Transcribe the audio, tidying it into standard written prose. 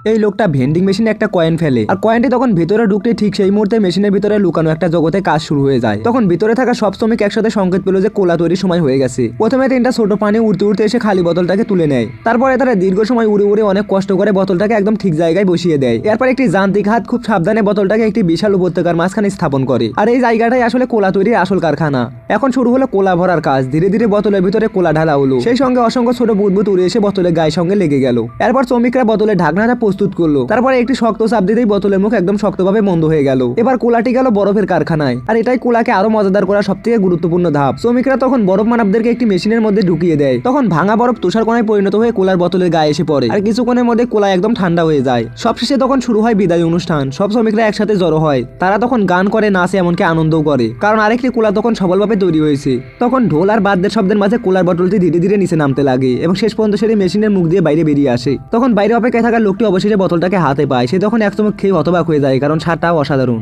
এই লোকটা ভেন্ডিং মেশিনে একটা কয়েন ফেলে আর কয়েনটি তখন ভিতরে ঢুকতে ঠিক সেই মুহূর্তে মেশিনের ভিতরে লুকানো একটা জগতে কাজ শুরু হয়ে যায়। তখন ভিতরে থাকা সব শ্রমিক একসাথে সংকেত পেল যে কোলা তৈরির সময় হয়ে গেছে। প্রথমে তিনটা ছোট পানি উড়তে উড়তে এসে খালি বোতলটাকে তুলে নেয়। তারপরে তারা দীর্ঘ সময় উড়ে উড়ে অনেক কষ্ট করে বোতলটাকে একদম ঠিক জায়গায় বসিয়ে দেয়। এরপর একটি যান্ত্রিক হাত খুব সাবধানে বোতলটাকে একটি বিশাল উপত্যকার মাঝখানে স্থাপন করে। আর এই জায়গাটাই আসলে কোলা তৈরির আসল কারখানা। এখন শুরু হলো কোলা ভরার কাজ। ধীরে ধীরে বোতলের ভিতরে কোলা ঢালা হলো। সেই সঙ্গে অসংখ্য ছোট বুদবুদ উড়ে এসে বোতলের গায়ের সঙ্গে লেগে গেল। এরপর শ্রমিকরা বোতলের ঢাকনাটা প্রস্তুত করলো। তারপরে একটি শক্ত চাপ দিতেই বোতলের মুখ একদম শক্তভাবে বন্ধ হয়ে গেল। এবার কোলাটি গেল বরফের কারখানায়। আর এটাই কোলাকে আরো মজাদার করা সবথেকে গুরুত্বপূর্ণ ধাপ। শ্রমিকরা তখন বরফ মানবদেরকে একটি মেশিনের মধ্যে ঢুকিয়ে দেয়। তখন ভাঙা বরফ তুষারকণায় পরিণত হয়ে কোলার বোতলের গায়ে এসে পড়ে। আর কিছুক্ষণের মধ্যে কোলা একদম ঠান্ডা হয়ে যায়। সবশেষে তখন শুরু হয় বিদায় অনুষ্ঠান। সব শ্রমিকরা একসাথে জড়ো হয়। তারা তখন গান করে, নাচে, এমনকি আনন্দও করে, কারণ আরেকটি কোলা তখন সফলভাবে তৈরি হয়েছে। তখন ঢোল আর বাদ্যের শব্দের মাঝে কোলার বোতলটি ধীরে ধীরে নিচে নামতে লাগে এবং শেষ পর্যন্ত সেটি মেশিনের মুখ দিয়ে বাইরে বেরিয়ে আসে। তখন বাইরে অপেক্ষায় থাকা লোকটি অবশেষে বোতলটাকে হাতে পায়। সে তখন এক চুমুক খেয়ে হতবাক হয়ে যায়, কারণ স্বাদটাও অসাধারণ।